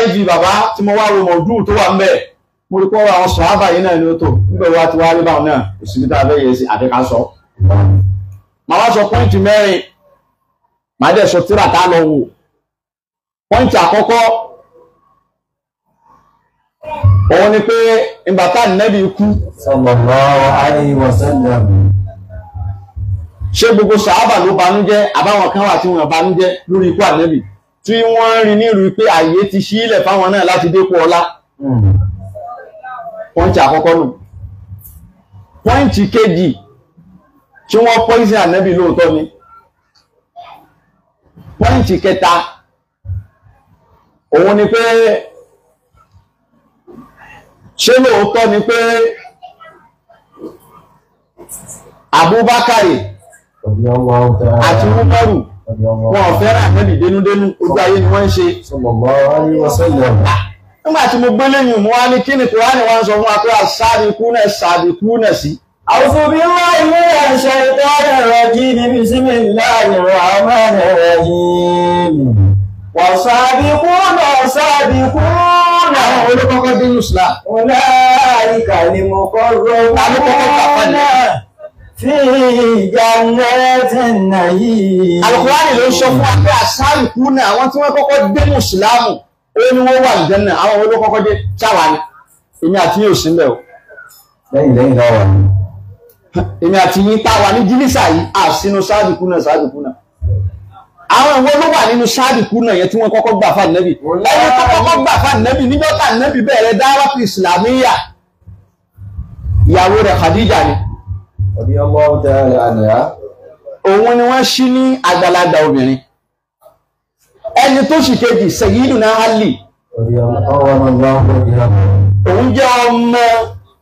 IG bàbá tí mo wá wo mọ̀ọ́dún tó wà ń bẹ̀ mo rí pọ́ àwọn sọ̀hábà yìí náà ni ó tó nígbà wá ti wá rí báwọn náà òsìbí tá a fẹ́ yẹ sí àfikà sọ. màá wá sọ pọ́ìntì mẹ́rin màá dẹ̀ sọ tíra tá a lọ wò. pọ́ìntì àkọ́kọ́ òun ni pé ìgbà tá Ànábì kú sallallahu alaihi wasallam. ṣé gbogbo sàhábà ló banújẹ́ àbáwọn kan wà tí wọ́n banújẹ́ lórí ikú Ànábì tí wọ́n rí nírú pé ààyè ti ṣílẹ̀ fáwọn náà láti dépò ọlá. pọ́ìntì àkọ́kọ́ nù. pọ́ìntì kejì tí wọ́n pọ́ìsì Ànábì lóòótọ́ ni. pọ́ìntì kẹta òun ni pé ṣé lóòótọ́ ni pé Abubakari àti Umaru wọn ò fẹ́ràn Ànábì dénúdénú ojú ayé ni wọ́n ń ṣe. sallallahu alaihi wasallam. nígbà tí mo gbé lẹ́yìn mú wá ní kí ni Kùránì wọ́n sọ fún wa pé as-sabiquna sí. A'udhu billahi minash shaitanir rajim. Bismillahir rahmanir rahim. Was-sabiquna as-sabiquna. àwọn olókọ́kọ́ dé Islam. Ulaika al-muqarrabuna fi jannatin na'im. Al-Kùránì ló sọ fún wa pé as-sabiquna àwọn tí wọ́n kọ́kọ́ dé Mùsùlámù ó ní wọ́n wà Jánnà àwọn olókọ́kọ́ dé sáwà ni èmi àti yóò sí mbẹ́ o. lẹ́yìn dáwà. èmi àti yín tá wà ní jílísà yìí àsínú sabiquna. àwọn ìwọ ló wà nínú sabiquna yẹn tí wọ́n kọ́kọ́ gbà fún Ànábì. ẹni tó kọ́kọ́ gbà fún Ànábì níjọ́ tá Ànábì bẹ̀rẹ̀ dáwàtú ìsìlámíyà ìyàwó rẹ̀ Khadija ni. radiyallahu ta'ala anha. òun ni wọ́n ṣí ní àgbàlagbà obìnrin. ẹni tó sì kejì Sayyiduna Ali òun jẹ́ ọmọ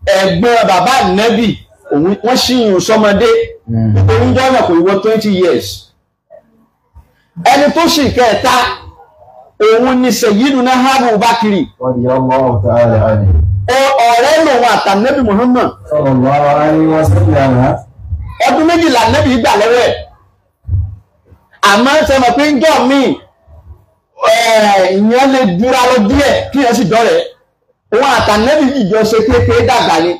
ẹ̀gbọ́n bàbá Ànábì wọ́n ṣí yìí sọmọdé òun jẹ́ ọ̀nà kò ìwọ 20 years. ẹni tó sì kẹta òun ni Sayyiduna Abubakiri radiyallahu ta'ala anhu. ọ̀rẹ́ lòun àtànẹ́bì Muhammad sallallahu alaihi wasallam. ọdún méjìlá Ànábì gbà lọ́wọ́ ẹ̀. àmọ́ sẹ́mọ̀ pé ń jọ míì ìyẹn lè dúra lọ díẹ̀ kí ẹ sì dọ́rẹ̀ òun àtànẹ́bì ìjọ ṣe kékeré dàgbà ni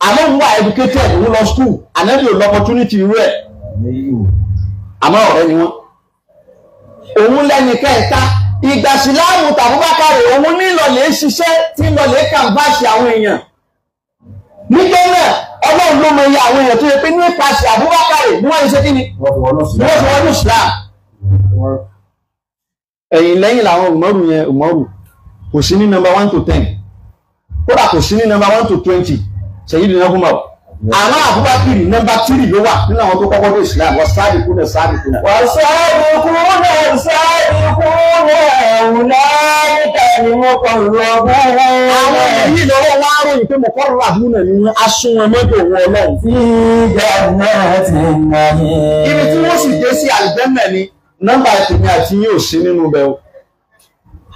àmọ́ òun wà educated òun lọ school Ànábì ò lọ opportunity irú ẹ̀ àmọ́ ọ̀rẹ́ ni wọ́n. òun lẹ́ni kẹta ìgbà síláàmù tàbúbákàrẹ̀ òun nílọ̀lẹ̀ ṣiṣẹ́ tí lọ̀lẹ̀ kàǹfàṣì àwọn èèyàn nígbà náà Ọlọ́run ló mọ iye àwọn èèyàn tó yẹ pé nípasẹ̀ Abubakari ní wọ́n ṣe kí ni wọ́n fi wọ́n Islam. ẹ̀yìn lẹ́yìn làwọn Umaru kò sí ní number 1 to 10 kódà kò sí ní number 1 to 20 Sayyidina Umar. àwọn Abubakari number 3 ló wà nínú àwọn tó kọ́kọ́ dé Islam wọ́n sabiquna. Ulaika al-muqarrabun. àwọn èyí lọ́wọ́ wá ròyìn pé muqarrabuna ní asúnwọn mọ́tò wọn Ọlọ́run. fi jannatin na'im. ibi tí wọ́n sì dé sí àlùjánnà ni nọ́mbà tèmi àti yín ò sí nínú bẹ̀ o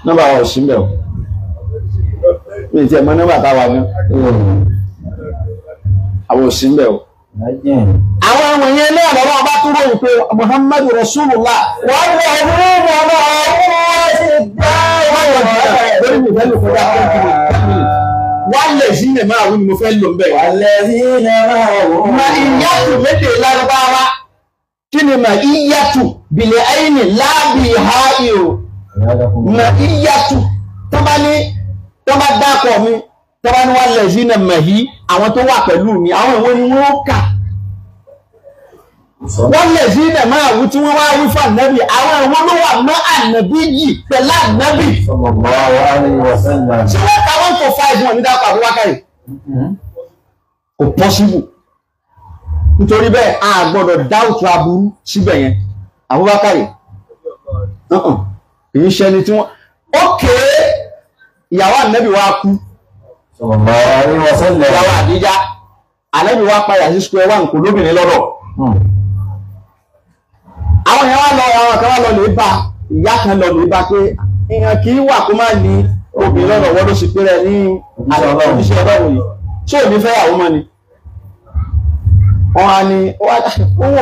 nọ́mbà wa ò sí bẹ̀ o mi ì tiẹ̀ mọ nọ́mbà táwa gan àwọn ò sí bẹ̀ o. àwọn ọmọ yẹn náà lọ́wọ́ bá tún ròyìn pé Muhammadu Rasulullah wọ́n lè rí bàbá wọn ti dá wọ́n lè sí ilẹ̀ máa wí ni mo fẹ́ lò ń bẹ̀. ma iyatu méde lárúbáwá kí ni ma iyatu bìlẹ̀ ayini láàbì ha ihò ma iyatu tó bá dákọ̀ mi tó bá ní wọ́n lè sí ilẹ̀ mẹ̀hí àwọn tó wà pẹ̀lú mi àwọn ìwé ni wọ́n kà wọ́n lè sí ilẹ̀ máa wí tí wọ́n wá wí fún ànábì àwọn ìwé ló wà mọ́ ànábì yìí pẹ̀lú ànábì. ṣé wọ́n ta 1 to 5 wọn ní dákọ̀ Abubakari kò pọ́sibù nítorí bẹ́ẹ̀ a gbọ́dọ̀ dáùtù aburú síbẹ̀ yẹn Abubakari kì í ṣẹni tí wọ́n ókèé ìyàwó ànábì wa kú ìyàwó Àdíjà ànábì wa padà sí square 1 kò lóbìnrin lọ́dọ̀ àwọn yẹn wá lọ àwọn kan wá lọ lè bá ìyá kan lọ lè bá pé èèyàn kì í wà kó má ní obìnrin lọ́dọ̀ wọ́n ló sì pé rẹ̀ ní iṣẹ́ Ọlọ́run yìí tí ò ní fẹ́ àwọn ọmọ ni wọ́n á ní owó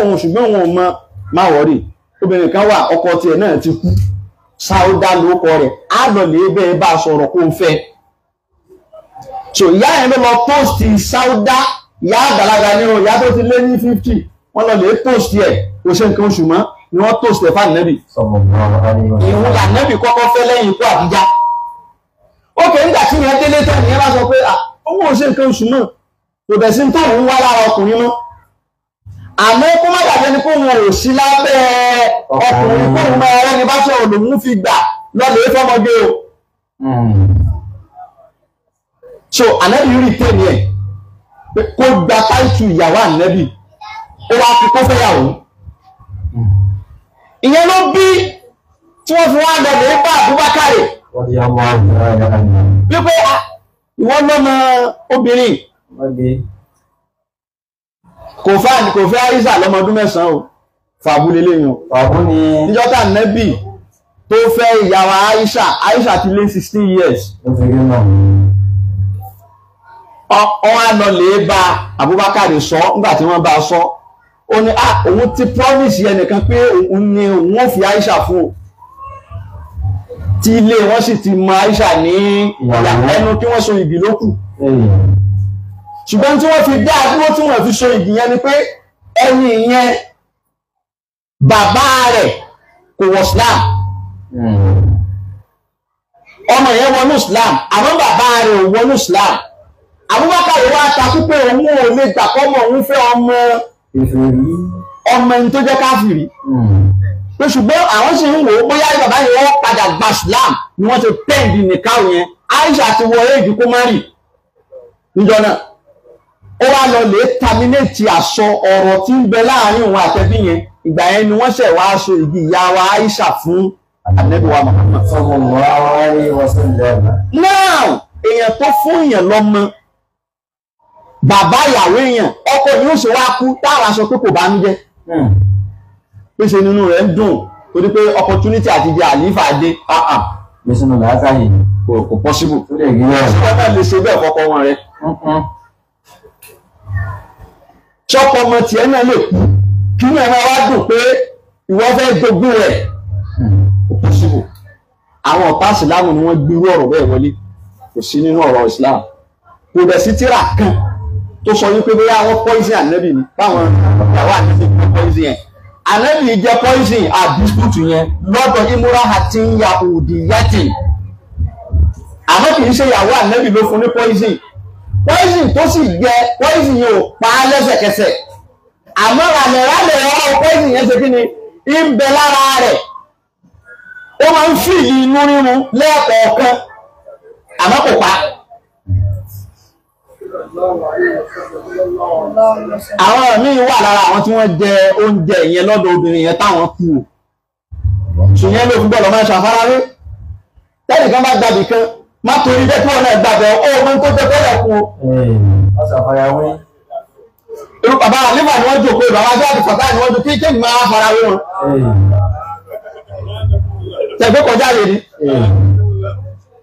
òun ṣùgbọ́n òun ò mọ má wọ́rì obìnrin kan wà ọkọ tiẹ̀ náà ti kú Sáúdà ló kọ rẹ̀ á lọ lè bẹ́ẹ̀ bá sọ̀rọ̀ kó fẹ́. So ìyá yẹn ló lọ post Sáúdà, ìyá àgbàlagbà ní ìyá tó ti lé ní 50 wọ́n lọ lè post ẹ̀ kò ṣe nǹkan oṣù mọ́ ni wọ́n post ẹ̀ fáànù nẹ́bì. Ìhun là nẹ́bì kọ́kọ́ fẹ́ lẹ́yìn ikú Àbújá. Ó kẹ́ nígbà tí ìyẹn délé tán ìyẹn bá sọ pé òun ò ṣe nǹkan oṣù mọ́ kò bẹ̀ sí tó ń wá lára ọkùnrin mọ́. Àmọ́ kó má dàbí ẹni pé òun ò sí lábẹ́ ọkùnrin kó òun máa rẹ́ni bá sọ̀rọ̀ lòun fi gbà lọ́lẹ̀ fọ́mọdé o. So ànẹ́bì rí tèmi ẹ̀ kó gba táìtù ìyàwó ànẹ́bì ó wá fi kó fẹ́yàwó. Ìyẹn ló bí tí wọ́n fi wá lọ́lẹ̀ bá Abubakar wípé ìwọ́n lọ́mọ obìnrin kò fẹ́ Aisha lọ́mọ ọdún 9 o fàbúlé léyìn níjọ́ta nẹ́bì tó fẹ́ ìyàwó Aisha ti lé 16 years ọwọ́n lọ lè bá Abubakar sọ nígbà tí wọ́n bá sọ ó ní òun ti promise ẹnìkan pé òun ó fi Aisha fún o tí ilé wọ́n sì ti mọ Aisha ní ẹnu kí wọ́n so igi lókù. Ṣùgbọ́n tí wọ́n fi dá dúró tí wọ́n fi so igi yẹn ni pé ẹni yẹn bàbá rẹ̀ kò wọ Islam. Ọmọ yẹn wọnú Islam àmọ́ bàbá rẹ̀ ò wọnú Islam. Abubakar wá takú pé òun ò lè gbà kọ́mọ òun fẹ́ ọmọ ẹni tó jẹ́ káfìrí. Pé ṣùgbọ́n àwọn sì ń wò ó bóyá bàbá yẹn wọ́n padà gba Islam ni wọ́n ti pẹ́ǹdì nìkan yẹn. Aisha ti wọ éèdì kó má rì níjọ náà. Ó wá lọ lè terminate àsọ ọ̀rọ̀ tí ń bẹ láàrin òun àtẹbí yẹn. Ìgbà yẹn ni wọ́n ṣẹ̀ wá aṣọ igi ìyá wa Aisha fún Ànábì wa Muhammad. Now èèyàn tó fún èèyàn lọ́mọ bàbá ìyàwó èèyàn ọkọ ni ó ṣe wá kú táwọn aṣọ pé kò bá ń jẹ́. Pèsè nínú rẹ̀ ń dùn torí pé opportunity àti jẹ àlífà dé Mẹ́sìnà làákàyè kò possible. tó lè gírí ọ̀rọ̀. Ṣọ́pọ̀ lè ṣe bẹ́ẹ̀ fọ́kọ́ wọn rẹ̀. Ṣọ́pọ̀ ọmọ tiẹ̀ náà lè kú kí ní ẹ̀rọ wá dùn pé ìwọ fẹ́ jogún rẹ̀ kò possible. Àwọn ọ̀tá ìsìlámù ni wọ́n gbírú ọ̀rọ̀ bẹ́ẹ̀ wọlé kò sí nínú ọ̀rọ̀ ìsìlámù. Kò dẹ̀ sí tírà kan tó sọ wípé bóyá àwọn poison ànẹ́bì ni báwọn ìyàwó ànẹ́bì ni poison yẹn. Ànẹ́bì jẹ́ poison àdìsútù yẹn lọ́dọ̀ ìmúra àti Yahudi yẹtì. Àmọ́ kì í ṣe ìyàwó ànẹ́bì ló fún ní poison. Poison tó sì jẹ poison yẹn ò pa á lẹ́sẹ̀kẹsẹ̀. Àmọ́ ràlẹ̀ràlẹ̀ ọ̀rọ̀ poison yẹn ṣe kí ni ń bẹ lára rẹ̀. Ó máa ń fi inú rírun lẹ́ẹ̀kọ̀ọ̀kan. Àmọ́ kò pa. Àwọn míì wà lára àwọn tí wọ́n jẹ oúnjẹ yẹn lọ́dọ̀ obìnrin yẹn táwọn kú o. Ṣùgbọ́n ló fi gbọ́dọ̀ máa ṣàfarawé. Tẹ́nìkan bá gbàbì kan, má torí jẹ́ kí wọ́n náà gbàbẹ̀ ọmọ tó jẹ́ tẹ́lẹ̀ kú o. Wọ́n ṣàfarawé. Irú bàbá àlífà ni wọ́n jòkó bàbá jáde fàtà ni wọ́n jò kí kéèmì máa farawé wọn. Tẹ̀gbẹ́ kọjá lè ní.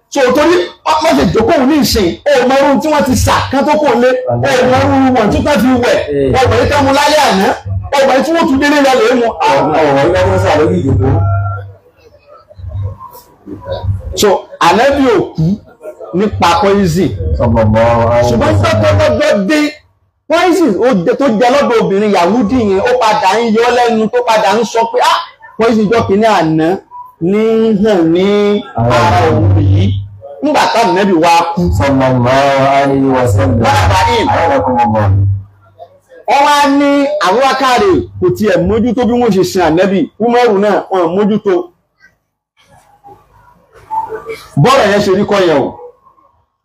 So torí wọ́n ṣe jókòó ní ìsìn ọmọ orun tí wọ́n ti sà kán tó kò lé ọmọ orun wọn tí wọ́n fi wẹ̀ ọmọ yìí tẹ́ mu lálẹ́ àná ọmọ yìí tí wọ́n tún délé lọ lè mu. So Ànábì òkú nípa poison ṣùgbọ́n tọ́tọ́tọ́ dé poison tó jẹ lọ́dọ̀ obìnrin Yahudi yẹn ó padà ń yọ lẹ́nu tó padà ń sọ pé poison jọ kìíní àná ní hàn ní ara òun yìí nígbà táwọn Ànábì wá kú. Wọ́n wá ní Abubakar kò tiẹ̀ mójútó bí wọ́n ṣe sin Ànábì, Umaru náà wọ́n mójútó. Bọ́ọ̀rọ̀ yẹn ṣe rí kọ́ yẹn o.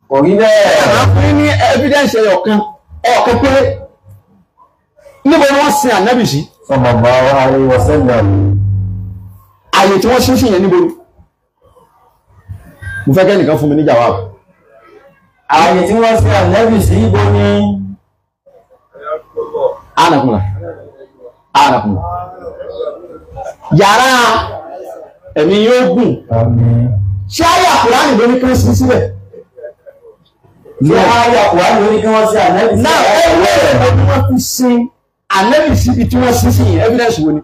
Kò rí bẹ́ẹ̀. Ẹ̀rọ fún ní evidence ọ̀kan péré. Níbo ni wọ́n sin Ànábì sí? Àyè tí wọ́n sin sí yẹn níbo ni? Mo fẹ́ kẹ́nìkan fún mi ní jàwábù. Àyè tí wọ́n sin Ànábì sí ibo ni? Ànàkùnà. Yàrá ẹ̀mí yóò gùn. Ṣé ayé Kùránì ló ní kí wọ́n sin síbẹ̀? Ṣé ayé Kùránì ló ní kí wọ́n sin Ànábì sí? Náà ẹgbẹ́ ẹ̀rọ ni wọ́n fi sin Ànábì síbi tí wọ́n sin sí yẹn, evidence wo ni?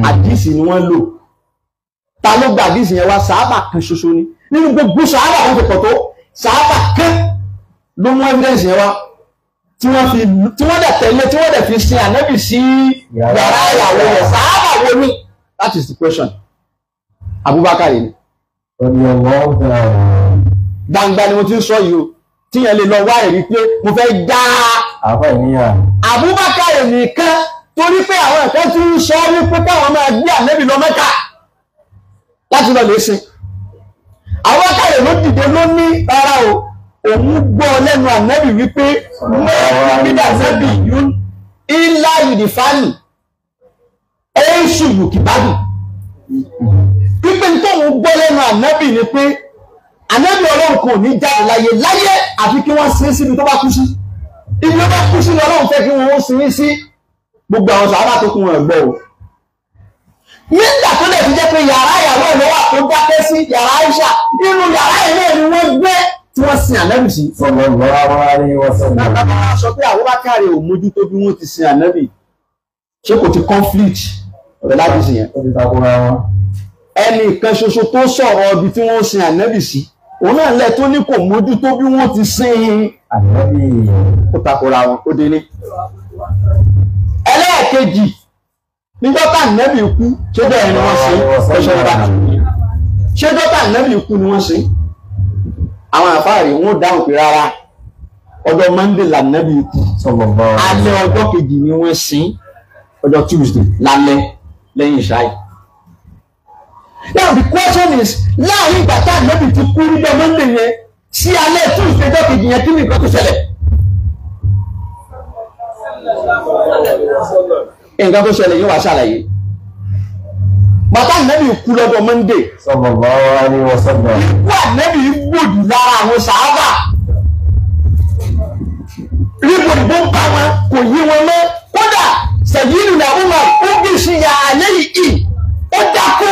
Àdìsí ni wọ́n lò. ta ló gba àdìsí yẹn wá sàábà kan ṣoṣo ni nínú gbogbo sàábà wọn fi pọ̀ tó sàábà kan ló mú evidence yẹn wá tí wọ́n dẹ̀ tẹ̀lé tí wọ́n dẹ̀ fi sin ànábì sí yàrá ìyàwó rẹ̀ sàábà wo ni that is the question. Abubakar ni gbangba ni mo ti ń sọ yìí o tíyẹn lè lọ wá ẹ̀rí pé mo fẹ́ já Abubakar nìkan torí pé àwọn ẹ̀kọ́ tí ń sọ wípé káwọn máa gbé ànábì lọ Mẹ́kà láti lọ lè sin Abubakar ló dìde ló ní rárá o òun gbọ́ lẹ́nu ànábì wípé mẹ́rin ànábì yún ilá ìdìfánì ẹ̀ṣùgbù kìbádù pípẹ́ tóun gbọ́ lẹ́nu ànábì ni pé ànábì ọlọ́run kò ní jáde láyé àfi kí wọ́n sin síbi tó bá kú sí ibi tó bá kú sí ni ọlọ́run fẹ́ kí wọ́n sin sí gbogbo àwọn sàárà tó kún wọn gbọ́ o nígbà tó lè fi jẹ́ pé yàrá ìyàwó ẹ̀ lọ́wọ́ tó dákẹ́ sí yàrá Aisha inú yàrá ẹ̀ náà ni wọ́n gbé tí wọ́n sin ànábì sí. Sọ pé Abubakar ò mójútó bí wọ́n ti sin ànábì ṣé kò ti conflict ọ̀rẹ́ láti sìn yẹn. Ẹnì kan ṣoṣo tó sọ̀rọ̀ ibi tí wọ́n sin ànábì sí òun náà lẹ̀ tó ní kò mójútó bí wọ́n ti sin ànábì ó takora wọn ó dé ní. Ẹlẹ́ẹ̀kejì níjọ́ tá ànábì kú ṣé bẹ́ẹ̀ ni wọ́n sin ẹ̀ṣọ́ ìbá ṣé dọ́tà ànábì kú ni wọ́n sin àwọn àfáàrí wọn dáhùn pé rárá ọjọ́ Monday lànábì kú alẹ́ ọjọ́ kejì ni wọ́n sin ọjọ́ Tuesday lálẹ́ lẹ́yìn ìṣáì. Now the question is láàrin ìgbà tá ànábì ti kú níjọ́ Monday yẹn sí alẹ́ Tuesday ọjọ́ kejì yẹn kí ni nǹkan tó ṣẹlẹ̀? Nǹkan tó ṣẹlẹ̀ yóò wá ṣàlàyé. Bàtà ànábì kú lọ́jọ́ Monday. Sallallahu alaihi wasallam. Ikú ànábì gbòdì lára àwọn sàábà. Rígbòdìbò ń pa wọn kò yí wọn mọ́. Kódà Sayyidina Umar ó bí ìṣìyà alẹ́ yìí ó dákú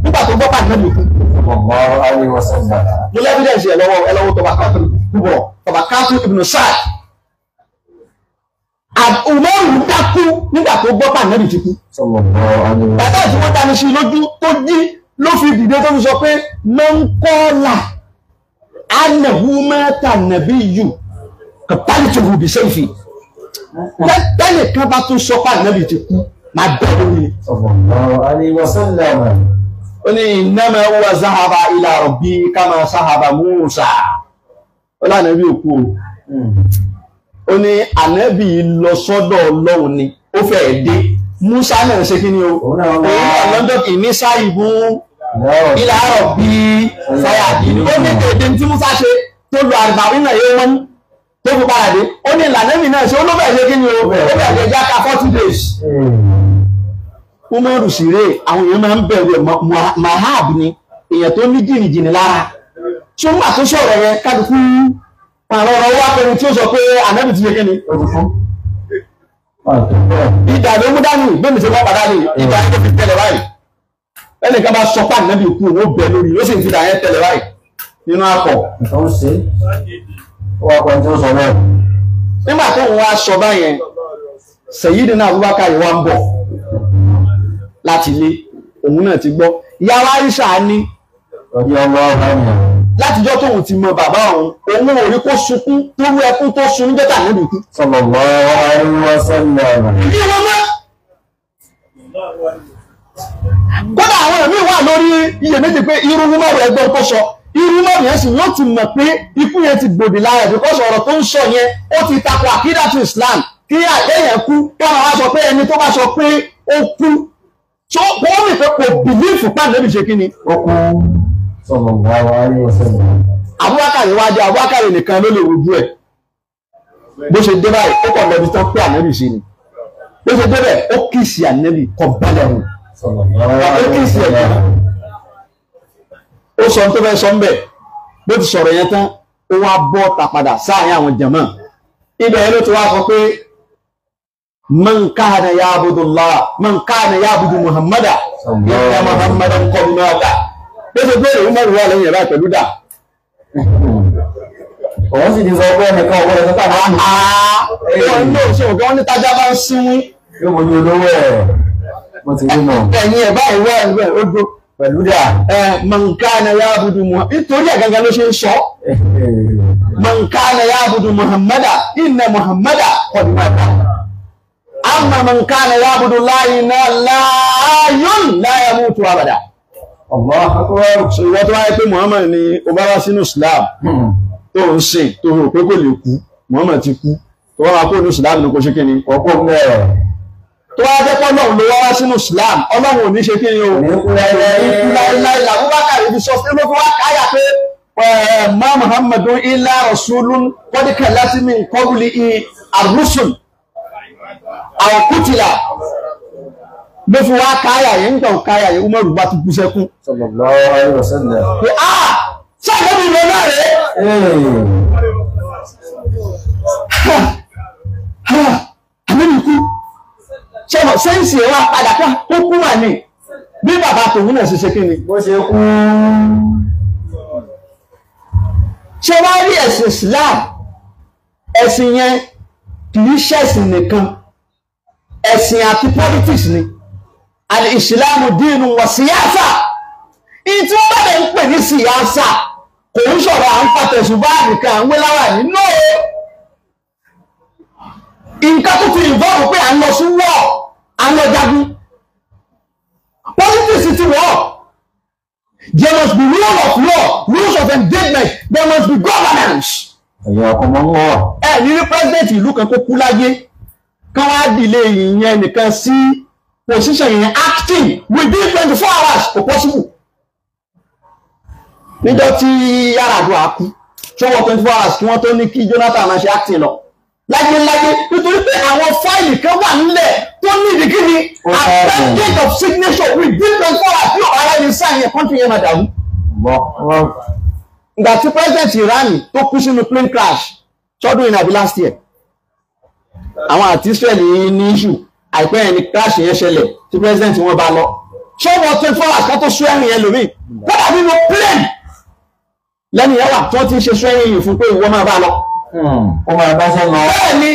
nígbà tó gbọ́ pa ànábì kú. Sallallahu alaihi wasallam. Mo lẹ́bídẹ̀nsì ẹ̀ lọ́wọ́ Tabaqatul Kubra Tabaqatul Ibn Sa'd. Umaru dákú nígbà tó gbọ́ pa ànábì ti kú. Bàtà tí wọ́n dání sí lójú tó jí ló fi dìde tó fi sọ pé mọ́ńkọ́là anahu mata nabiyyu kàtàlítòhù bí sẹ́yìfì. Tẹ́lẹ̀ kan bá tún sọ pa ànábì ti kú máa bẹ̀ lórí. Ó ní innama huwa zahaba ila rabbi kama sahaba Musa. Ó lánàá bí òkú o. Ó ní ànábì lọ sọ́dọ̀ Ọlọ́run ni ó fẹ́ dé Musa náà ṣe kí ni o òun náà lọ́jọ́ kì ní sáyìbú ìlàrọ̀ bí sáyàdì ni ó ní èdè tí Musa ṣe tó lu àgbàwí náà yé wọ́n tó fi padà dé ó ní ìlànàbì náà ṣe ó ló bẹ̀rẹ̀ ṣe kí ni o ó bẹ̀rẹ̀ ṣe jáka 40 days. Umaru sire àwọn èèyàn máa ń bẹ̀rù ẹ̀ mahab ni èèyàn tó ní jìnnìjìnnì lára ṣùgbọ́n àtúnṣe ọ̀rọ̀ yẹn kálukú àwọn ọ̀rọ̀ wá pẹ̀lú tí ó sọ pé ànábì ti ṣe kí ni ìdà ló mú dání gbẹ́mì tí wọ́n padà ní ìdà tó fi tẹ̀lẹ̀ báyìí ẹnìkan bá sọ pé ànábì kú ó bẹ̀ lórí ó sì ń fi dà yẹn tẹ̀lẹ̀ báyìí nínú akọ. Nígbà tó ń wá sọ báyẹn Sayyidina Abubakar wá ń bọ̀ láti ilé òun náà ti gbọ́ ìyàwó Aisha ní látijọ́ tóun ti mọ bàbá òun ò rí kó sunkún tó rú ẹkún tó sun níjọ́ tà níbi ikú. Sallallahu alaihi wasallam. Bí wọ́n mọ́. Kódà àwọn ẹ̀mí wà lórí iyèméjì pé irú mọ́rù ẹgbẹ́ tó sọ irú mọ́rù yẹn sì wọ́n ti mọ̀ pé ikú yẹn ti gbòdì lára ẹ̀ because ọ̀rọ̀ tó ń sọ yẹn ó ti takò àkídàtù Islam kí àyẹ̀yẹ̀ kú káwọn wá sọ pé ẹni tó bá sọ pé ó kú tó wọ́n rí pé kò bìlífù pàdé ṣe kí ni ó kú. Sallallahu alaihi wasallam. Abubakar wájú Abubakar nìkan ló lè wojú ẹ̀ bó ṣe dé báyìí ó kọ̀ lọ́bi tán pé ànábì sí ni bó ṣe dé bẹ́ẹ̀ ó kìsì ànábì kọ̀ balẹ̀ hù ó kìsì ẹ̀ ó sọ tó fẹ́ sọ ń bẹ̀ bó ti sọ̀rọ̀ yẹn tán ó wá bọ́ ta padà sáàrin àwọn jàmáà ibẹ̀ yẹn ló ti wá sọ pé man kana ya'budu Allah man kana ya'budu Muhammada inna Muhammadan qad mata bó ṣe bẹ́ẹ̀ lòun mọ̀rún wà lẹ́yìn ẹ̀rá pẹ̀lú dà. Òun sì ti sọ pé ẹnìkan ọ̀pọ̀ ẹ̀sọ́ tàbí àmì. Wọ́n ní òṣè òkè wọ́n ní tájá bá ń sínwín. Yóò mọ̀ ní olówó ẹ̀ mo ti rí mọ̀. Ẹ̀yìn ẹ̀ báyìí wá ẹ̀rọ odò pẹ̀lú dà. man kana ya'budu Muhammad nítorí àgàgà ló ṣe ń sọ man kana ya'budu Muhammada inna Muhammada qad mata amma man kana ya'budu la yamutu abada. Allahu Akbar. So ìwọ́n tó wáyé pé Muhammad ni ó bá wá sínú Islam tó ń sìn tó rò pé kò lè kú Muhammad ti kú tó wá kó ní Islam ní kò ṣe kí ni Ọ̀pọ̀ mẹ́rẹ̀. tó wá jẹ́ pọ́nà ló wá sínú Islam Ọlọ́run ò ní ṣe kí ni o láìláì làbúbákàrí fi sọ pé ló fi wá káyà pé ma Muhammadun illa rasulun qad khalat min qablihi ar-rusul aw qutila ló fi wá káyà yẹn ń tàn káyà yẹn Umaru bá tún kú sẹ́kún. Sallallahu alaihi wasallam. Pé ṣáàbẹ̀ mi lọ náà rẹ̀. Àmì mi kú. Ṣẹ́mọ̀ sẹ́ǹsì ẹ̀ wá padà ká ó kú wà ní. Bí bàbá tòun náà ṣe ṣe kí ni? Bó ṣe kú. Ṣé wá rí ẹ̀sìn Islam? Ẹ̀sìn yẹn kì í ṣẹ̀sìn nìkan. Ẹ̀sìn àti politics ni. Al-Islamu dínú wa siyasa. Ìtí wọ́n bá lè ń pè ní siyasa kò ń sọ̀rọ̀ à ń pàtẹ̀sùn bá nìkan àwọn láwà nínú nǹkan tó ti involve pé à ń lọ sí war à ń lọ jagun. Politics ti wọ̀. There must be rule of law, rules of engagement, there must be governance. Ẹ̀yà ọkọ̀ mọ́ wọ̀. Ní president ìlú kan kó kú láyé kan wá dìlé ìyẹn nìkan sí position yẹn acting within 24 hours kò possible. Níjọ́ tí Yar'Adua kú ṣọwọ́ 24 hours kí wọ́n tó ní kí Jonathan máa ṣe acting lọ láyé nítorí pé àwọn fáìlì kan wà nílẹ̀ tó ní ìdíkíni percentage of signature within 24 hours tí ọ̀rá ẹni sáà yẹn country yẹn máa dàrú. Ìgbà tí president Iran tó kú sínú plane crash ṣọ́dún ìnàbí last year àwọn àti Israeli ní issue àìpẹ́ ẹni crash yẹn ṣẹlẹ̀ tí president wọn bá lọ ṣọ́wọ́ 24 hours ká tó swearing yẹn lómi kódà nínú plane lẹ́nu yẹn wà tí wọ́n ti ń ṣe swearing yìí fún pé ìwọ máa bá lọ. Ó máa bá ṣe lọ. Bẹ́ẹ̀ ni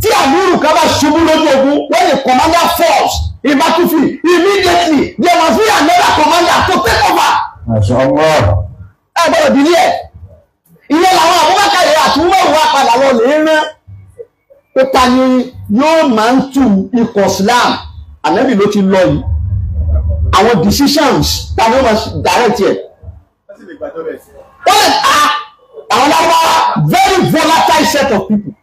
tí àmúrù kan bá ṣubú lójú ogun when the commander falls in battlefield immediately there must be another commander to take over. Masha Allah. Ẹ gbọ́dọ̀ dìní ẹ̀ ìyẹn làwọn Abubakar àti Umaru wá padà lọ lè rán pé ta ni yóò máa ń tu ikọ̀ Islam Ànábì ló ti lọ yìí àwọn decisions ta ni ó máa direct yẹ. Wọ́n lè àwọn Lárúbáwá very volatile set of people.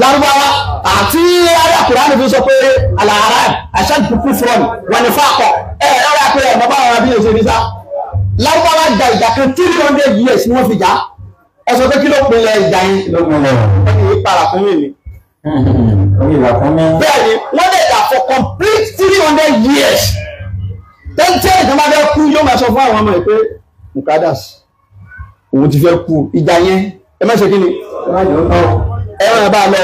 Lárúbáwá àti ayé Kùránì fi sọ pé àlàárá àṣàjù kúkú fúrọ́nù wọn ni fáàkọ̀ ọ̀rẹ́ àpẹẹrẹ bàbá àwọn abíyẹ̀ ṣe ní sá. Lárúbáwá jà ìjà kan 300 years ni wọ́n fi jà ẹ sọ pé kí ló pinlẹ̀ ìjà yẹn wọ́n ní ìpara fún mi ni. Bẹ́ẹ̀ ni wọ́n lè jà for complete 300 years. Tẹ́ntẹ́ ìkan bá fẹ́ kú yóò máa sọ fún àwọn ọmọ ẹ̀ pé Mukadas òun ti fẹ́ kú ìjà yẹn ẹ má ṣe kí ni ẹ máa bá lọ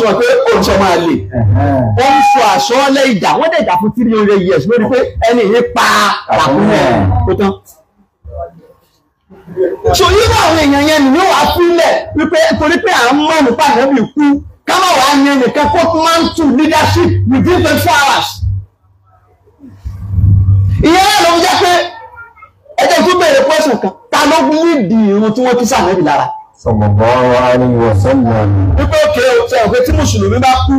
sọ pé òun sọ máa lè ó ń sọ àsọọ́lẹ̀ ìjà wọ́n dẹ̀ jà fún 300 years lórí pé ẹni yìí pa àkúnlẹ̀ tó tán. So irú àwọn èèyàn yẹn nìyẹn wàá fílẹ̀ wípé torí pé à ń mọ̀ nípa ìrẹ́bì kú ká má wàá yẹn nìkan kó máa ń tù leadership within 24 hours. Ìyẹn náà ló ń jẹ́ pé ẹjọ́ tó bẹ̀rẹ̀ pọ́sùn kan ta ló nídi irun tí wọ́n kí sàmẹ́bì lára. Sallallahu alaihi wasallam. Wípé òkè ṣe òkè tí mùsùlùmí bá kú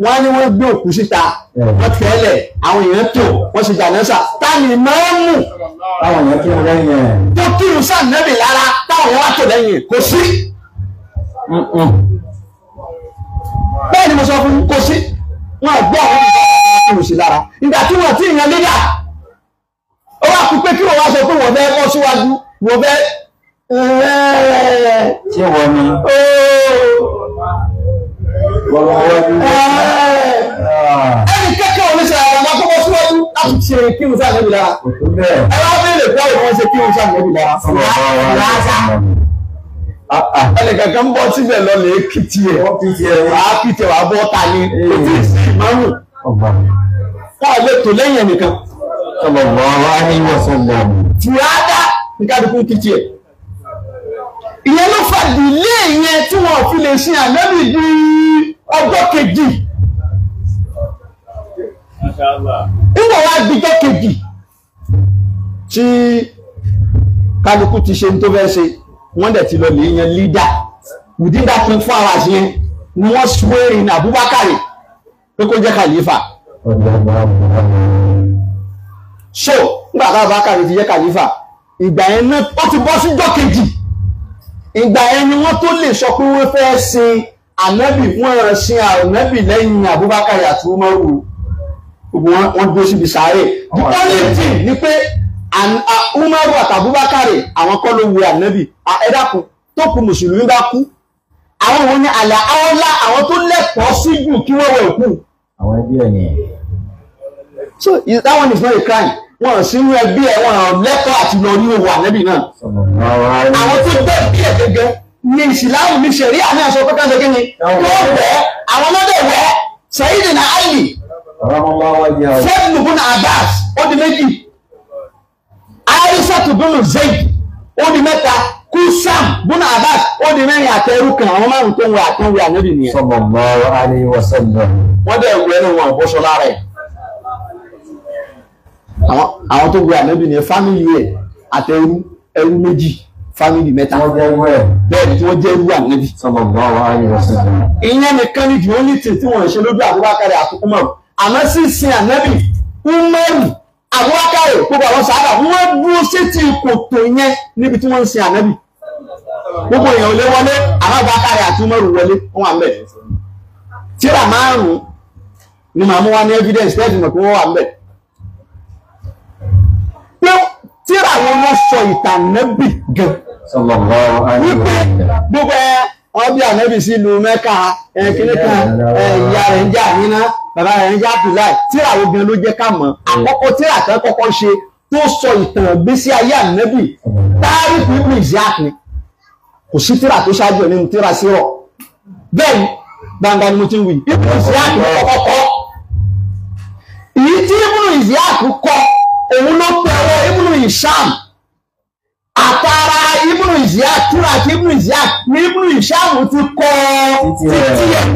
wọ́n ní wọ́n gbé òkú síta wọ́n tẹ́lẹ̀ àwọn èèyàn tó wọ́n ṣe jànẹ́sà táàmì máa ń mú Táwọn èèyàn kí wọ́n lẹ́yìn ẹ̀. tó kírun sàmẹ́bì lára táwọn èèyàn wá tò lẹ́yìn kò sí. Bẹ́ẹ̀ ni mo sọ fún kò sí wọn gbọ́ àwọn kírun sí lára ìgbà tí wọ́n ti yàn lídà ó wá kú pé kí wọ́n wá sọ pé wọ́n fẹ́ kọ́ síwájú wọ́n fẹ́ Ṣé wọ́n ni? Ẹni kẹ́kẹ́ òní ṣe àwọn akọ́kọ́ síwájú láti ṣe kírun sáà nẹ́bì lára. Ẹ wá bèèrè pé àwọn ṣe kírun sáà nẹ́bì lára. Ẹni kankan ń bọ́ síbẹ̀ lọ lè kìtì ẹ̀. Wàá kìtì ẹ̀ wàá bọ́ ta ní ètò ìsìnmáhùn. Wọ́n lè tò lẹ́yìn ẹnìkan. Sallallahu alaihi wasallam. Fùrádá ní kádùkú kìtì ẹ̀. Ìyẹn ló fà dìlé yẹn tí wọ́n fi lè sin ànábì di ọjọ́ kejì. nígbà wá gbíjọ́ kejì tí kálukú ti ṣe tó fẹ́ ṣe wọ́n dẹ̀ ti lọ lè yan leader within that 24 hours yẹn ni wọ́n swear in Abubakar pé kó jẹ́ khalifa. So nígbà tí Abubakar ti jẹ́ khalifa ìgbà yẹn náà ó ti bọ́ síjọ́ kejì ìgbà yẹn ni wọ́n tó lè sọ pé wọ́n fẹ́ sin ànábì wọ́n sin ànábì lẹ́yìn Abubakar àti Umaru gbogbo wọn dúró síbi sáré. The only thing ni pé Umaru àti Abubakar àwọn kọ́ ló wu ànábì ẹ dákun tó kù mùsùlùmí bá kú àwọn wọn ní àlà àọ́lá àwọn tó lẹ́tọ̀ọ́ sí jù kí wọ́n wẹ̀ kú. àwọn ẹbí ẹ̀ nìyẹn. So that one is not a crime. Wọ́n sínú ẹbí ẹ̀ wọ́n lẹ́tọ̀ọ́ àti lọ ní owó ànábì náà. Àwọn tó bẹ́ẹ̀ bí ẹ̀ gẹ́gẹ́ ní ìsìláàmù ní ṣẹ̀rí àmì àṣọ pé káńtó kí ni wọ́n wẹ̀ àwọn lọ́dẹ̀ wẹ̀ Sayyidina Ali Fẹ́ẹ̀nù bùnà Abbas ó di méjì Aisha bùnà Zayd ó di mẹ́ta Kusam bùnà Abbas ó di mẹ́rin àtẹrù kan àwọn márùn tó ń wẹ àtẹwé ànábì nìyẹn. Sallallahu alaihi wasallam. Wọ́n dẹ̀ wẹ̀ ní wọn bọ́ṣọ lára ẹ̀. Àwọn tó gbé ànábì ní fámìlì ẹ̀ àtẹrú ẹrú méjì fámìlì mẹ́ta bẹ́ẹ̀ ni tí wọ́n jẹ́ ẹrú ànábì. Sallallahu alaihi wasallam. Ìyẹn nìkan ni jùlọ ní tí wọ́n ṣe lójú Abubakar àti Umaru àmọ́ sísìn ànábì Umaru Abubakar gbogbo àwọn sábà wọ́n dúró sétí kòtò yẹn níbi tí wọ́n ń sin ànábì gbogbo èèyàn ò lè wọlé àwọn Abubakar àti Umaru wọlé wọn wà ń bẹ̀. Tíra márùn-ún ni màmú wa ní evidence tẹ́ẹ̀tì mọ̀ pé wọ́n wà ń bẹ̀. Tíra wọn ló sọ ìtàn ànábì gan. Sallallahu alaihi Wípé wasallam. gbogbo wọn bí ànábì sí ìlú Mẹ́kà kíní kan ìyá rẹ̀ ń jà níná bàbá rẹ̀ ń jà Abdullahi. Tíra wọn gan ló jẹ́ ká mọ̀. Àkọ́kọ́ tíra kan kọ́kọ́ ṣe tó sọ ìtàn ìgbésí ayé ànábì Tariq Ibn Ziyad ni. Kò sí tíra tó ṣáájú ẹ̀ nínú tíra sírọ̀. Bẹ́ẹ̀ ni gbangba ni mo ti ń wí. Ibn Ziyad kọ́kọ́ kọ́. Ìyí tí Ibn Ziyad kọ́ òun ló pẹ̀lú Ibn Hisham àtàrà Ibn Ziyad túra àti Ibn Ziyad ní Ibn Hisham ti kọ́ títí ẹ̀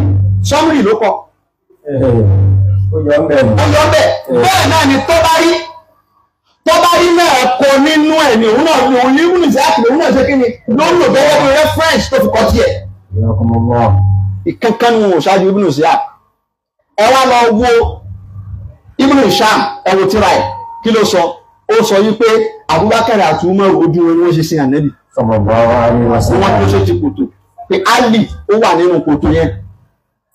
sọ́mùrì ló kọ́. Ó yọ bẹ́ẹ̀. Bẹ́ẹ̀ náà ni Tọ́bárí náà kọ nínú ẹ̀ ní òun náà ní òun ní Ibn Ziyad òun náà ṣe kí ni ló ń lò bẹ́ẹ̀ bí reference tó fi kọ́ tiẹ̀. Ìkankan ni wọn ò ṣáájú Ibn Ziyad. Ẹ wá lọ wo Ibn Hisham ẹ wo tíra ẹ̀. Kí ló sọ? Ó sọ yí pé Abubakar àti Umaru ojú wọn ni wọ́n ṣe sin ànábì. Sallallahu alaihi wasallam. Wọ́n tó ṣe ti kòtò. Pé Ali ó wà nínú kòtò yẹn.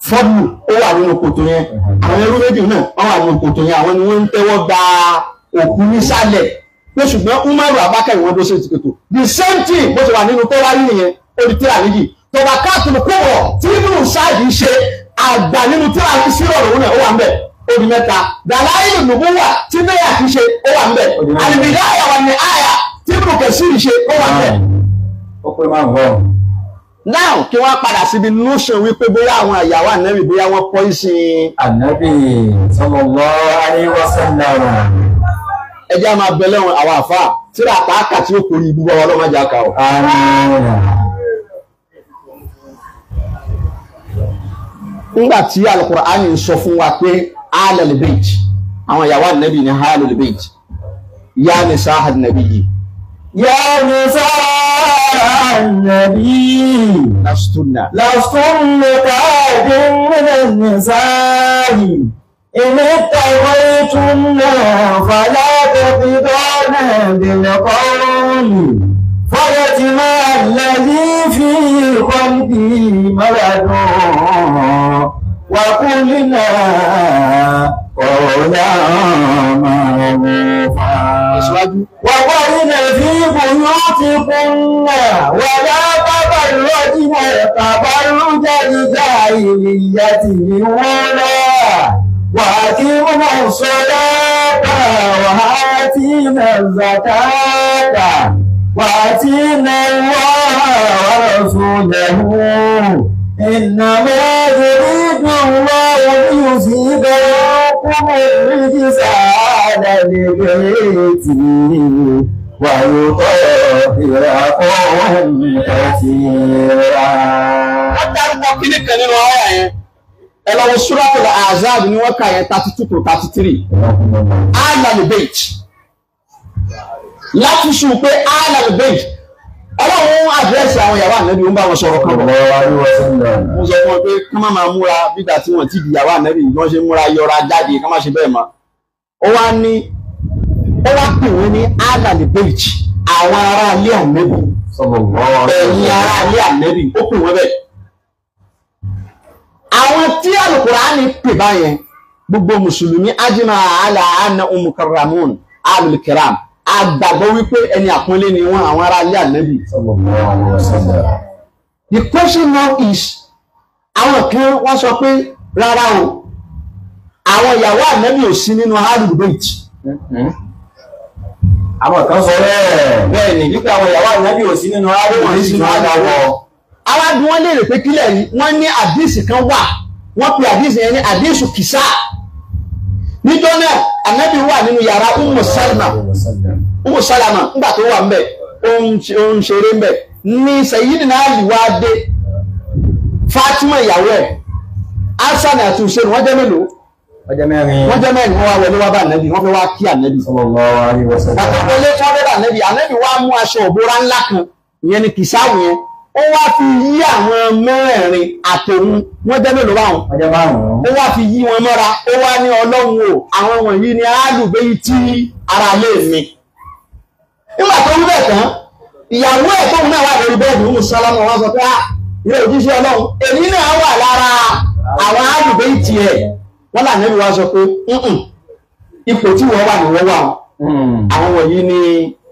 Fọ́dù ó wà nínú kòtò yẹn. Àwọn ẹrú méjì náà wọ́n wà nínú kòtò yẹn. Àwọn ni wọ́n ń tẹ́wọ́ gba òkú nísàlẹ̀. Pé ṣùgbọ́n Umaru Abubakar wọ́n tó ṣe ti kòtò. The same thing bó ṣe wà nínú tó wáyé nìyẹn. Ó di tíra méjì. Tọ́ba káàkiri kúrò tí Ibn Sáàdì ṣe àgbà nínú tíra sírọ̀ òun náà ó wà ń bẹ̀. Odi mẹ́ta dàláyé nùbúwà tí bẹ́yà kìí ṣe ó wà ń bẹ̀ àlìbìdáyà wà ní àyà tí Ibn Kathir ṣe ó wà ń bẹ̀. Ó pé máa gbọ́. Now kí wọ́n padà síbi notion wípé bóyá àwọn àyàwó ànábì bóyá wọ́n poison Ànábì sallallahu alaihi wasallam. ẹjẹ́ a máa bẹ lẹ́wọ̀n àwọn àfà tíra àpáàkà tí ó kórì ibú bọ́ ọlọ́mọdé aka ọ̀. Nígbà tí Al-Qur'ani ń sọ fún wa pé Ahlul Bayt àwọn ìyàwó ànábì ní Ahlul Bayt ya nisa an-nabi Ya nisa an-nabi lastunna lastunna ka'adin min an-nisa'i in ittaqaytunna fala taqidana bil qawli fayatma alladhi fi qalbi maradun wa qulna qawlan ma'rufa وقرن في بيوتكن ولا تبرجن تبرج الجاهلية الأولى وأقمنا الصلاة وآتينا الزكاة وأطعنا الله ورسوله إنما يريد الله ليذهب عنكم الرجس أهل البيت ويطهركم تطهيرا. Wọ́n dárúkọ kíní kan nínú àyà yẹn ẹ lọ wo Suratul Ahzab ni wọ́n kà yẹn 32 to 33 Ahlul Bayt láti sùn pé Ahlul Bayt ọlọ́run àdírẹ́sì àwọn ìyàwó ànẹ́bí ń bá wọn sọ̀rọ̀ kan mo sọ fún wọn pé ká má máa múra bígbà tí wọ́n ti di ìyàwó ànẹ́bí wọ́n ṣe múra yọra jáde ká má ṣe bẹ́ẹ̀ mọ́ ó wá pè wọ́n ní Ahlul Bayt àwọn ará ilé ànẹ́bí ẹ̀yìn ará ilé ànẹ́bí ó pè wọ́n bẹ́ẹ̀ àwọn tí Al-Qur'ani pè báyẹn gbogbo mùsùlùmí ajma ala anna mukarramun ahlul kiram àgbàgbọ́ wípé ẹni àpọ́nlé ni wọ́n àwọn ará ilé ànẹ́bí. The question now is àwọn kan wá sọ pé rárá o àwọn ìyàwó ànẹ́bí ò sí nínú Ahlul Bayt. Àwọn kan sọ bẹ́ẹ̀ ni nípa àwọn ìyàwó ànẹ́bí ò sí nínú Ahlul Bayt sínú àdáwọ̀. Aládùn wọn léèrè pé kílẹ̀ rí wọ́n ní àdísì kan wà wọ́n pe àdísì yẹn ní àdísù kìsà níjọ́ náà ànẹ́bí wà nínú yàrá Ummu Salama nígbà tó wà ńbẹ̀ ó ń ṣeré ńbẹ̀ ní Sayyidina Ali wá dé Fatima ìyàwó ẹ̀ Hasan àti Hussein wọ́n jẹ́ mélòó wọ́n jẹ́ mẹ́rin wọ́n wá wọlé wá bá ànẹ́bí wọ́n fẹ́ wá kí ànẹ́bí bàtà wọlé tí wọ́n fẹ́ bá ànẹ́bí wá mú aṣọ òbóra ńlá kan ìyẹn ni kìsáwù yẹn ó wá fi yí àwọn mẹ́rẹ̀ẹ̀rin àtòun wọ́n jẹ́ mélòó báwọn ó wá fi yí wọn mọ́ra ó wá ní Ọlọ́run o àwọn wọ̀nyí ni Ahlul Bayt ara lé mi nígbà tó ń bẹ̀ tán ìyàwó ẹ̀ tóun náà wà lórí bẹ́ẹ̀dì Ummu Salama wọn sọ pé ilé òjíṣẹ́ Ọlọ́run èmi náà wà lára àwọn Ahlul Bayt ẹ̀ wọ́n là níbi wá sọ pé ipò tí wọ́n wà ní wọ́n wà àwọn wọ̀nyí ni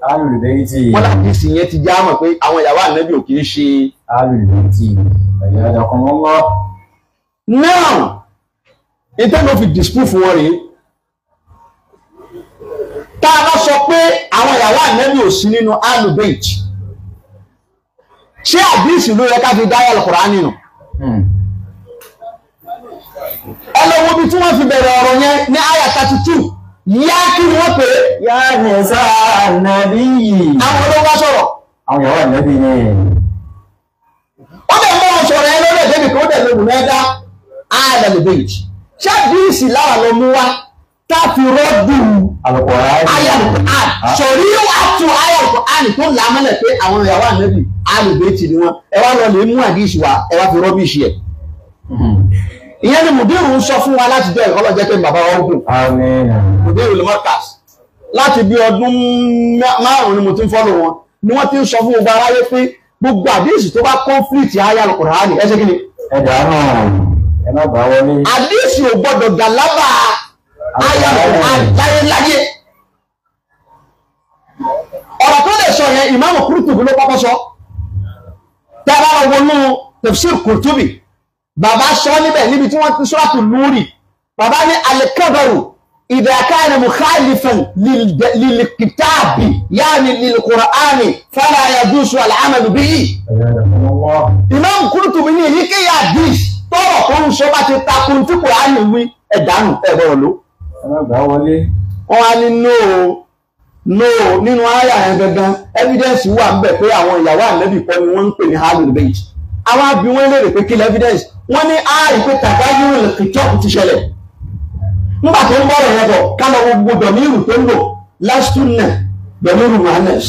Ahlul Bayt wọ́n láti sì yẹn ti já mọ̀ pé àwọn ìyàwó ànẹ́bí ò kì í ṣe Ahlul Bayt ẹ̀yà ọ̀dọ̀kan wọ́n wọ́. Now ìtẹ́lẹ̀ fi disprove wọn rèé tá a bá sọ pé àwọn ìyàwó ànẹ́bí ò sí nínú Ahlul Bayt ṣé àdísì ló yẹ ká fi dáyà Al-Qur'ani nù ẹ lọ wo bí tí wọ́n fi bẹ̀rẹ̀ ọ̀rọ̀ yẹn ní àyà 32 yá kí ni wọ́n pè é yá nìsa ànàbí yìí àwọn olówó sọ̀rọ̀ àwọn ìyàwó ànàbí ni ó dẹ̀ mọ́ wọn sọ̀rọ̀ ẹ lórí ẹ̀dẹ́bì kan ó dẹ̀ lóògùn mẹ́ta Ahlul Bayt ṣé àdísì láwà lọ mú wá tá a fi rọ́dù Al-Qur'ani àyà Al-Qur'an sọ̀rí wà tún àyà Al-Qur'an tó làmọ́lẹ̀ pé àwọn ìyàwó ànẹ́bí Ahlul Bayt ni wọn ẹ wá lọ lè mú àdísì wa ẹ wá fi rọ́bìṣì ẹ̀ ìyẹn ni mùdírù ń sọ fún wa láti jẹ́ ìkọlọ̀ jẹ́ pé bàbá wa ń gùn mùdírù lè mọ́kàs láti bí ọdún márùn-ún ni mo ti ń fọ́lọ̀ wọn ni wọ́n ti ń sọ fún gbogbo aráyé pé gbogbo àdísì tó bá kọ́nflìtì àyà Al-Qur'ani ẹ ṣe kí ni ẹ̀dà náà ẹ má gbà wọlé àdísì ò gbọ́dọ̀ gàlábà àyà Al-Qur'ani láyéláyé ọ̀rọ̀ tó lè sọ yẹn Imam Qurtubi ló kọ́kọ́ sọ tẹ́ bá lọ wọnú tafsir Qurtubi bàbá sọ níbẹ̀ níbi tí wọ́n ti Suratul Nuri bàbá ní al-kabaru idha kana mukhalifan lil-kitabi yani lil-Qur'ani fala yajuzu al-amalu bihi. Imam Qurtubi ní èyí kéyà hadith tọ́rọ̀ tó ń sọ bá ti takun tí Qur'ani wí ẹ̀dánù ẹ̀bọ̀rọ̀ ló. wọ́n á ní no nínú àyà yẹn gangan evidence wà ń bẹ̀ pé àwọn ìyàwó ànẹ́bì kọ́ ni wọ́n ń pè ní Ahlul Bayt àwọn abí wọn lè rè pé kí evidence wọ́n ní ìpé tàbáyé ìkìtọ́kù ti ṣẹlẹ̀ nígbà tó ń bọ̀rọ̀ yẹn bọ̀ ká lọ gbogbo dọ̀míìrù tó ń lò lásìtúnà dọ̀míìrù Muhannas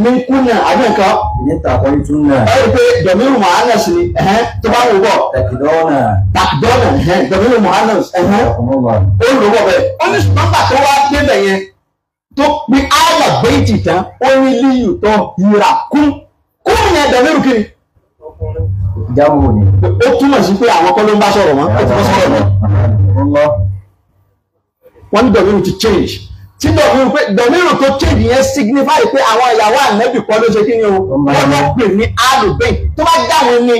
ní kúnà àbẹ́ǹkọ́ ẹ̀rí pé dọ̀míìrù Muhannas ni tó bá wò bọ̀ takidọ́nà dọ̀míìrù Muhannas ó lò bọ̀ bẹ́ẹ̀ ó ní nọ́mbà tó wá débẹ̀ yẹn tó pín Ahlul Bayt tán ó ní líyù tó yíra kún yẹn dọ̀míìrù kiri jáwó ni ó túmọ̀ sí pé àwọn kọ́ ló ń bá sọ̀rọ̀ wọn ó ti bọ́ sọ̀rọ̀ wọn wọ́n ní dọ̀míìrù ti change tí dọ̀míìrù tó change yẹn signify pé àwọn ìyàwó ànẹ́bì kọ́ ló ṣe kí ni o wọ́n lọ pè ní Ahlul Bayt tó bá dáwọn ní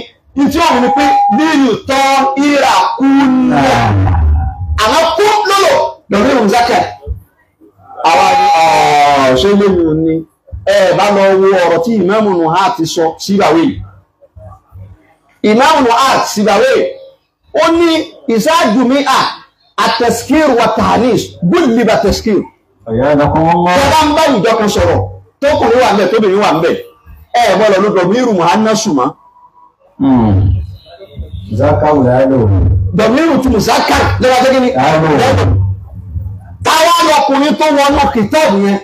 tí wọ́n ní pé lílù tán ìrà kú náà àwọn kú lọ́lọ́ dọ̀míìrù zakar àwa ni ṣé lóyún ni ẹ bá lọ wo ọ̀rọ̀ tí Imam Nuhat ti sọ síbàwé yìí Imam Nuhat síbàwé ó ní ìsáàjùmí àtẹ̀skìr wà tàníṣ gúlìbà tẹ̀skìr tó bá ń bá ìjọ kan sọ̀rọ̀ tó kùnrin wà mẹ́ tóbìnrin wà mẹ́ ẹ bọ́lọ̀ ló dọ̀míìrù Muhannas mọ́ Zakawu lálò. dọ̀míìrù tí mùsákà lọ́wọ́ tó kíni lẹ́nu táwa lọkùnrin tó wọnú kìtọ́ọ̀bù yẹn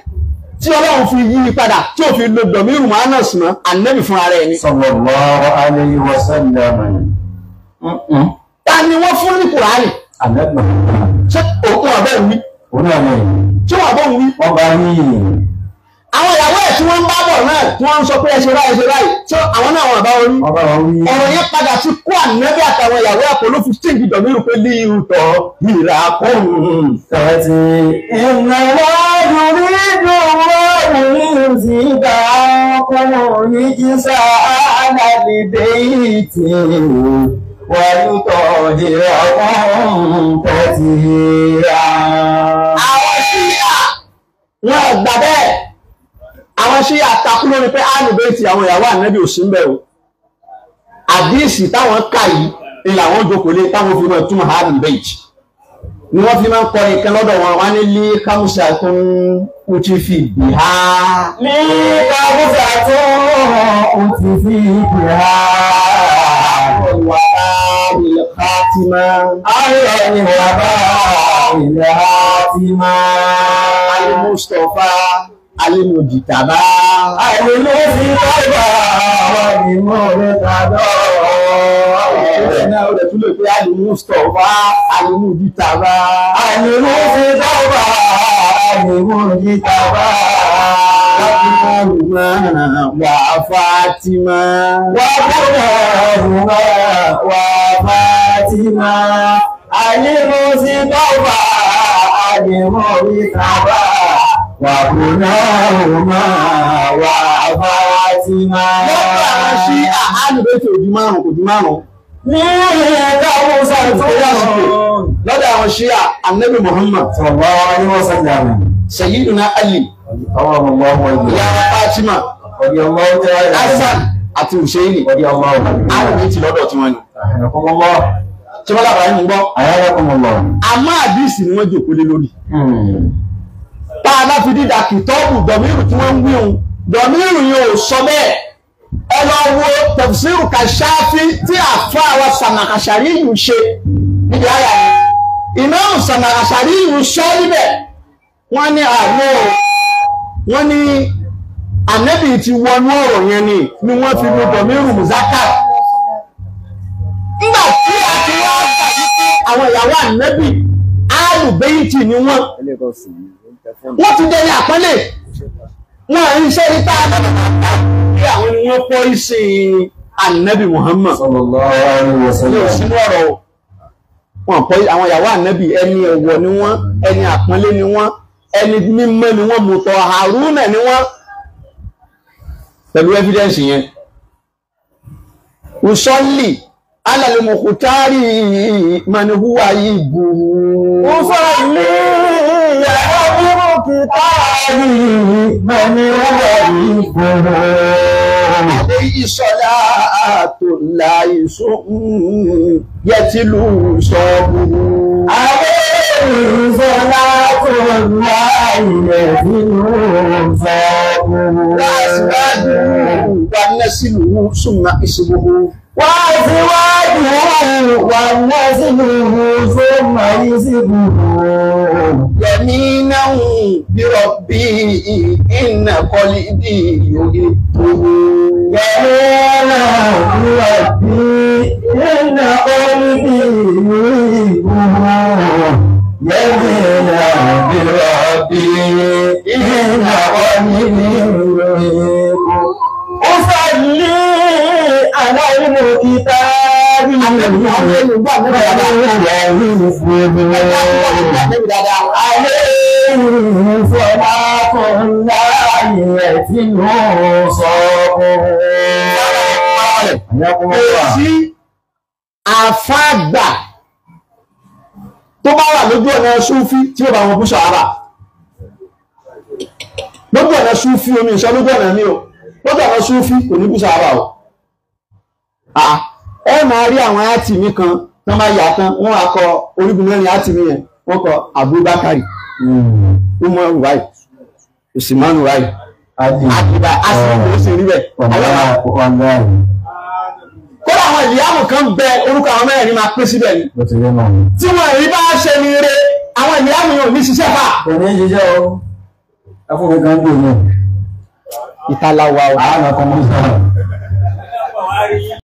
tí ọlọ́run fi yí padà tí ò fi lo dọ̀míìrù Muhammad mọ́ ànẹ́bì fúnra rẹ̀ ni. Sallallahu alayhi wa sallam. ta ni wọ́n fún ní Kùránì Ànábì. ṣé òkú ọ̀bẹ wí Òun náà ni tí wọ́n bọ̀ wí. wọ́n bá ní àwọn ìyàwó ẹ̀ tí wọ́n ń bá bọ̀ náà tí wọ́n ń sọ pé ẹ ṣe báyìí tí àwọn náà wọ́n bá wọn rí. wọ́n bá wọn wí. ọ̀rọ̀ yẹn padà ti kó ànẹ́bì àtàwọn ìyàwó ẹ̀ pẹ̀lú 15 dọ̀míìrù pé lè rútọ̀ ìrà kóhùn. Tẹ̀tì ìnáwó yorídò wọ́n ti dá ọkùnrin jísà alàlìdé ìtì wàyútọ̀ ìrọ̀kùn tẹ̀tì rà. àwọn ṣíyà wọn gbà bẹ́ẹ̀ àwọn ṣíyà takú lórí pé alùbẹ́ẹ̀tì àwọn ìyàwó ànẹ́bì ò sí ń bẹ̀ o àdíìsì táwọn kà yìí ni làwọn jókòó lé táwọn fi máa túmọ̀ alùbẹ́ẹ̀tì ni wọ́n fi máa ń kọ́ ìkan lọ́dọ̀ wọn wá ní lé kámúsà tó ń kúti fi bì á. Ní kábùsà tó ń ti fi bì á. wà á ilẹ̀ kátímà. Ayọ̀ ni bàbá ilẹ̀ Hátímà. Al-Mustafa Al-Mujtaba. Àìlú sí bàbá wọn ni mo rẹ̀ tàdọ̀. Ìṣẹ̀lẹ̀ náà ó rẹ̀ tún lè pé Al-Mustafa Al-Mujtaba. Àìlú sí bàbá ni mo rẹ̀ tàdọ̀. Wà Fátímà. Wà Fátímà. Àìlú sí bàbá ni mo rẹ̀ tàdọ̀. Wà Fátímà. Lọ́pọ̀ àwọn sí àhálùbẹ́tì ojú márùn-ún kò ju márùn-ún. Ní kábùsà tó Lọ́dọ̀ àwọn Ṣíà Ànábì Muhammad sallallahu alaihi wasallam. Sayyiduna Ali, Allahu akbar. ìyá Fátímà, Radiyallahu ta'ala. Hasan àti Hùsẹ́ìnì. Radiyallahu anhu. Àlùbẹ́tì lọ́dọ̀ tí wọ́n ní. Rahimahumullah. Tí wọ́n lábàá ń gbọ́. Ayyakumullah. Àmọ́ àdíìsì ni wọ́n jòkó lé lórí. Tá a bá fi dídà kìtọ́ọ̀bù dọ̀míìrù tí wọ́n ń wí òun dọ̀míìrù yìí ò sọ bẹ́ẹ̀ ẹ lọ wo tafsiru Kashafi tí àfáà wa Sàmàkàṣàrí yìí ṣe níbi àyà yìí Ìmáàmù Sàmàkàṣàrí yìí sọ níbẹ̀ wọ́n ní àlọ́ wọ́n ní ànẹ́bì ti wọnú ọ̀rọ̀ yẹn ni wọ́n fi lo dọ̀míìrù mùzákà nígbà tí a ti wá gbà wípé àwọn ìyàwó ànẹ́bì alùbẹ́yìtì ni wọ́n ti dẹni àpọ́nlé wọn ń ṣe nípa bí àwọn ni wọ́n pọ́ ìsìn ànẹ́bì Muhammad Sallallahu alaihi wasallam. yóò sínú ọ̀rọ̀ wọn pọ́ àwọn ìyàwó ànẹ́bì ẹni ọ̀wọ̀ ni wọ́n ẹni àpọ́nlé ni wọ́n ẹni mímọ́ ni wọ́n mùtọ̀ Haruna ni wọ́n pẹ̀lú evidence yẹn usọ́lì alàlùmọ̀kútárì manihuwa yìí gbùrù Usọ́lì ya'muru kitabi man huwa ìgbòho. Alayhi salatullahi yẹtìlú sọ́ọ̀bù. Alayhi salatullahi yẹtìlú sọ́ọ̀bù. Wàásìwájú wà nẹ́sìlú súnmọ́ ìṣubú. Wàásìwájú wà nẹ́sìlú súnmọ́ ìṣubú. Yẹ̀mínà bí rọ̀bì iná kọ́lí bí yòóyè tó. Yẹ̀mínà bí rọ̀bì iná kọ́lí bí yòóyè tó. Yẹ̀mínà bí rọ̀bì iná kọ́lí bí yòóyè tó. Usalli ala al-kitabi Èsì àfáàgbà tó bá wà lójú ọ̀nà Súfí tí ó bá wọn bú Sàhábà. Lójú ọ̀nà Súfí omi ìṣọ́ lójú ọ̀nà mi o. Lójú ọ̀nà Súfí kò ní bú Sàhábà o. Ẹ máa rí àwọn átìmí kan tán máa yà tán wọ́n á kọ orígun mẹ́rin átìmí yẹn wọ́n kọ Abubakari Umar Ruwai Usman Ruwai Akiba Asimu ló sì rí bẹ̀. Kódà kódà àwọn ìyáàmù kan bẹ orúkọ àwọn mẹ́rin máa pín síbẹ̀ ni tí wọ́n rí bá ṣe ní ire àwọn ìyáàmù yóò ní ṣiṣẹ́ fà. kò ní ṣiṣẹ́ o ẹkùnrin kan dùn ní ìtàláwa o. àwọn ọkọ̀ mọ́ sọ́rọ̀